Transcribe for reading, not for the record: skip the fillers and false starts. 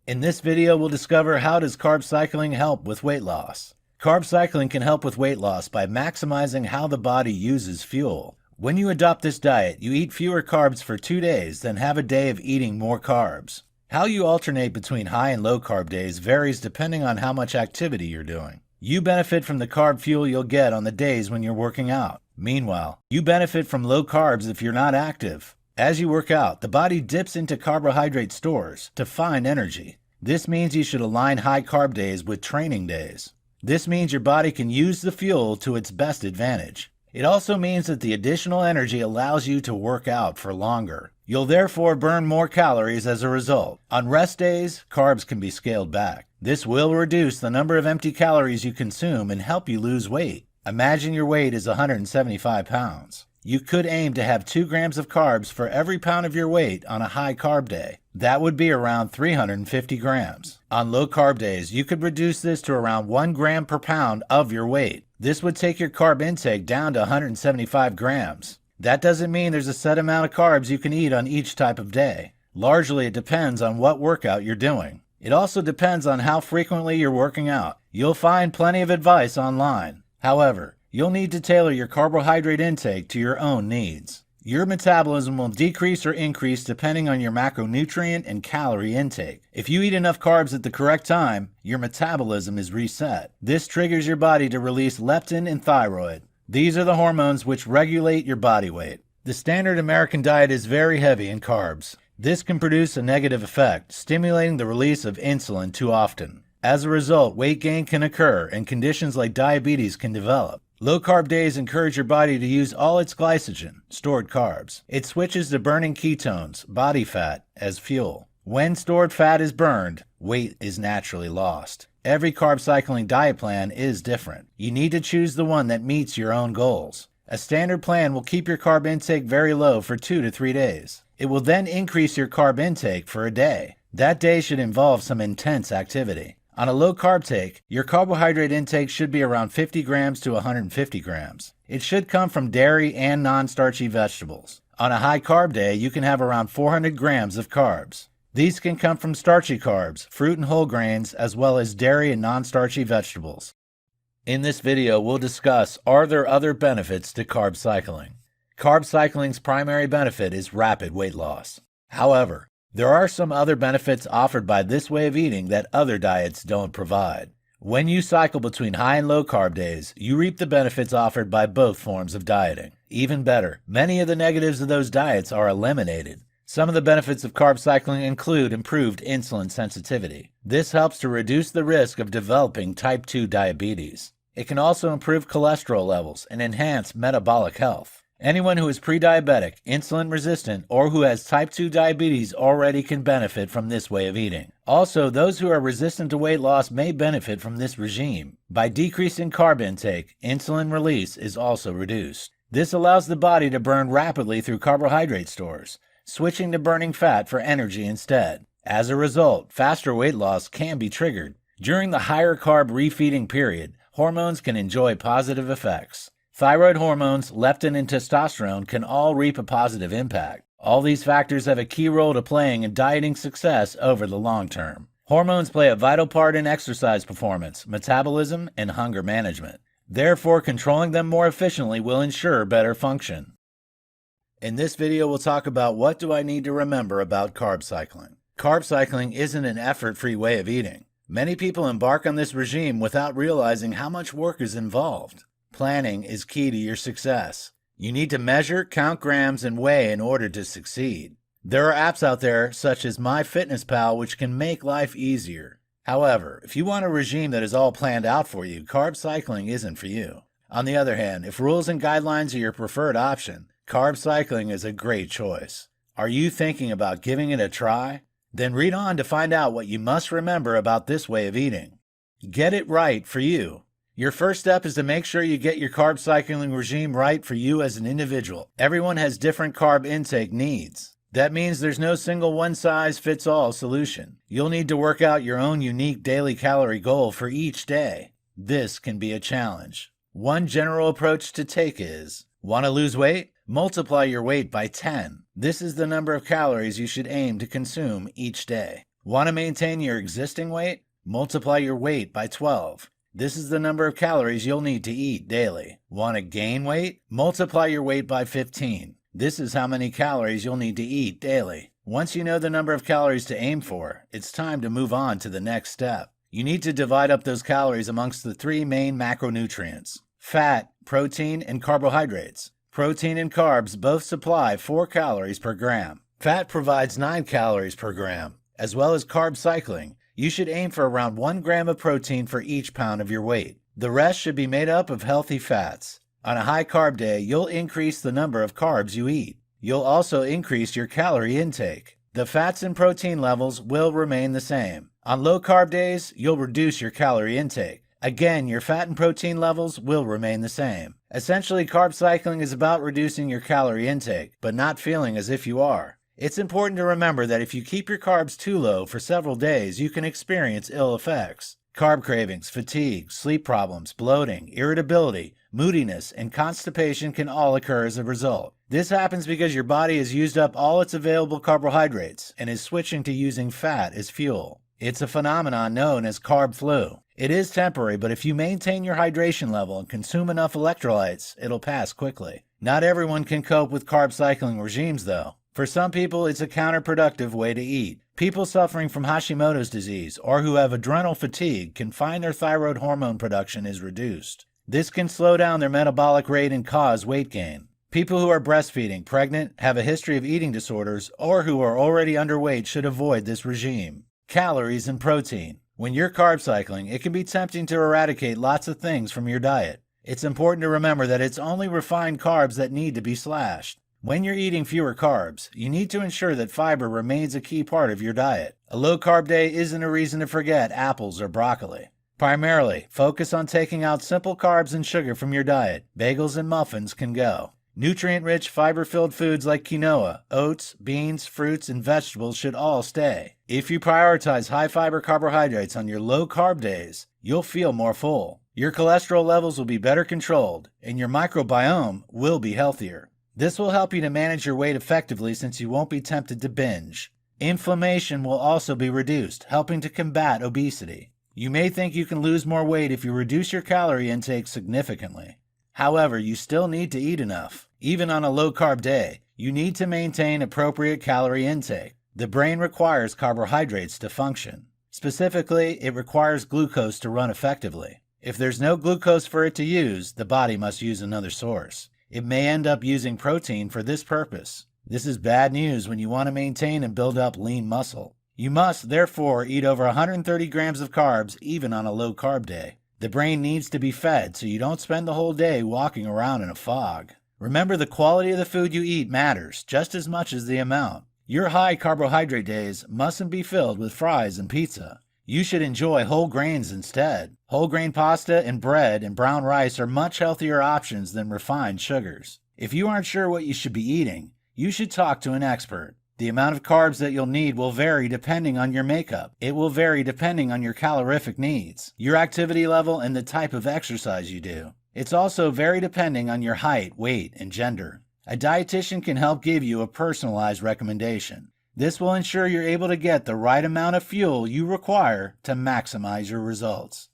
In this video, we'll discover how does carb cycling help with weight loss. Carb cycling can help with weight loss by maximizing how the body uses fuel. When you adopt this diet, you eat fewer carbs for 2 days, then have a day of eating more carbs. How you alternate between high and low carb days varies depending on how much activity you're doing. You benefit from the carb fuel you'll get on the days when you're working out. Meanwhile, you benefit from low carbs if you're not active. As you work out, the body dips into carbohydrate stores to find energy. This means you should align high carb days with training days. This means your body can use the fuel to its best advantage. It also means that the additional energy allows you to work out for longer. You'll therefore burn more calories as a result. On rest days, carbs can be scaled back. This will reduce the number of empty calories you consume and help you lose weight. Imagine your weight is 175 pounds. You could aim to have 2 grams of carbs for every pound of your weight on a high carb day. That would be around 350 grams. On low carb days, you could reduce this to around 1 gram per pound of your weight. This would take your carb intake down to 175 grams. That doesn't mean there's a set amount of carbs you can eat on each type of day. Largely, it depends on what workout you're doing. It also depends on how frequently you're working out. You'll find plenty of advice online. However, you'll need to tailor your carbohydrate intake to your own needs. Your metabolism will decrease or increase depending on your macronutrient and calorie intake. If you eat enough carbs at the correct time, your metabolism is reset. This triggers your body to release leptin and thyroid. These are the hormones which regulate your body weight. The standard American diet is very heavy in carbs. This can produce a negative effect, stimulating the release of insulin too often. As a result, weight gain can occur and conditions like diabetes can develop. Low-carb days encourage your body to use all its glycogen, stored carbs. It switches to burning ketones, body fat, as fuel. When stored fat is burned, weight is naturally lost. Every carb cycling diet plan is different. You need to choose the one that meets your own goals. A standard plan will keep your carb intake very low for 2 to 3 days. It will then increase your carb intake for a day. That day should involve some intense activity. On a low-carb take, your carbohydrate intake should be around 50 grams to 150 grams. It should come from dairy and non-starchy vegetables. On a high-carb day, you can have around 400 grams of carbs. These can come from starchy carbs, fruit and whole grains, as well as dairy and non-starchy vegetables. In this video, we'll discuss, are there other benefits to carb cycling? Carb cycling's primary benefit is rapid weight loss. However, there are some other benefits offered by this way of eating that other diets don't provide. When you cycle between high and low carb days, you reap the benefits offered by both forms of dieting. Even better, many of the negatives of those diets are eliminated. Some of the benefits of carb cycling include improved insulin sensitivity. This helps to reduce the risk of developing type 2 diabetes. It can also improve cholesterol levels and enhance metabolic health. Anyone who is pre-diabetic, insulin resistant, or who has type 2 diabetes already can benefit from this way of eating. Also, those who are resistant to weight loss may benefit from this regime. By decreasing carb intake, insulin release is also reduced. This allows the body to burn rapidly through carbohydrate stores, switching to burning fat for energy instead. As a result, faster weight loss can be triggered. During the higher carb refeeding period, hormones can enjoy positive effects. Thyroid hormones, leptin, and testosterone can all reap a positive impact. All these factors have a key role to playing in dieting success over the long term. Hormones play a vital part in exercise performance, metabolism, and hunger management. Therefore, controlling them more efficiently will ensure better function. In this video, we'll talk about what do I need to remember about carb cycling. Carb cycling isn't an effort-free way of eating. Many people embark on this regime without realizing how much work is involved. Planning is key to your success. You need to measure, count grams, and weigh in order to succeed. There are apps out there such as MyFitnessPal which can make life easier. However, if you want a regime that is all planned out for you, carb cycling isn't for you. On the other hand, if rules and guidelines are your preferred option, carb cycling is a great choice. Are you thinking about giving it a try? Then read on to find out what you must remember about this way of eating. Get it right for you. Your first step is to make sure you get your carb cycling regime right for you as an individual. Everyone has different carb intake needs. That means there's no single one-size-fits-all solution. You'll need to work out your own unique daily calorie goal for each day. This can be a challenge. One general approach to take is, want to lose weight? Multiply your weight by 10. This is the number of calories you should aim to consume each day. Want to maintain your existing weight? Multiply your weight by 12. This is the number of calories you'll need to eat daily. Want to gain weight? Multiply your weight by 15. This is how many calories you'll need to eat daily. Once you know the number of calories to aim for, it's time to move on to the next step. You need to divide up those calories amongst the 3 main macronutrients: fat, protein, and carbohydrates. Protein and carbs both supply 4 calories per gram. Fat provides 9 calories per gram. As well as carb cycling, you should aim for around 1 gram of protein for each pound of your weight. The rest should be made up of healthy fats. On a high carb day, you'll increase the number of carbs you eat. You'll also increase your calorie intake. The fats and protein levels will remain the same. On low carb days, you'll reduce your calorie intake. Again, your fat and protein levels will remain the same. Essentially, carb cycling is about reducing your calorie intake, but not feeling as if you are. It's important to remember that if you keep your carbs too low for several days, you can experience ill effects. Carb cravings, fatigue, sleep problems, bloating, irritability, moodiness, and constipation can all occur as a result. This happens because your body has used up all its available carbohydrates and is switching to using fat as fuel. It's a phenomenon known as carb flu. It is temporary, but if you maintain your hydration level and consume enough electrolytes, it'll pass quickly. Not everyone can cope with carb cycling regimes, though. For some people, it's a counterproductive way to eat. People suffering from Hashimoto's disease or who have adrenal fatigue can find their thyroid hormone production is reduced. This can slow down their metabolic rate and cause weight gain. People who are breastfeeding, pregnant, have a history of eating disorders, or who are already underweight should avoid this regime. Calories and protein. When you're carb cycling, it can be tempting to eradicate lots of things from your diet. It's important to remember that it's only refined carbs that need to be slashed. When you're eating fewer carbs, you need to ensure that fiber remains a key part of your diet. A low-carb day isn't a reason to forget apples or broccoli. Primarily, focus on taking out simple carbs and sugar from your diet. Bagels and muffins can go. Nutrient-rich, fiber-filled foods like quinoa, oats, beans, fruits, and vegetables should all stay. If you prioritize high-fiber carbohydrates on your low-carb days, you'll feel more full. Your cholesterol levels will be better controlled, and your microbiome will be healthier. This will help you to manage your weight effectively since you won't be tempted to binge. Inflammation will also be reduced, helping to combat obesity. You may think you can lose more weight if you reduce your calorie intake significantly. However, you still need to eat enough. Even on a low-carb day, you need to maintain appropriate calorie intake. The brain requires carbohydrates to function. Specifically, it requires glucose to run effectively. If there's no glucose for it to use, the body must use another source. It may end up using protein for this purpose. This is bad news when you want to maintain and build up lean muscle. You must, therefore, eat over 130 grams of carbs even on a low-carb day. The brain needs to be fed so you don't spend the whole day walking around in a fog. Remember, the quality of the food you eat matters just as much as the amount. Your high carbohydrate days mustn't be filled with fries and pizza. You should enjoy whole grains instead. Whole grain pasta and bread and brown rice are much healthier options than refined sugars. If you aren't sure what you should be eating, you should talk to an expert. The amount of carbs that you'll need will vary depending on your makeup. It will vary depending on your calorific needs, your activity level, and the type of exercise you do. It's also very depending on your height, weight, and gender. A dietitian can help give you a personalized recommendation. This will ensure you're able to get the right amount of fuel you require to maximize your results.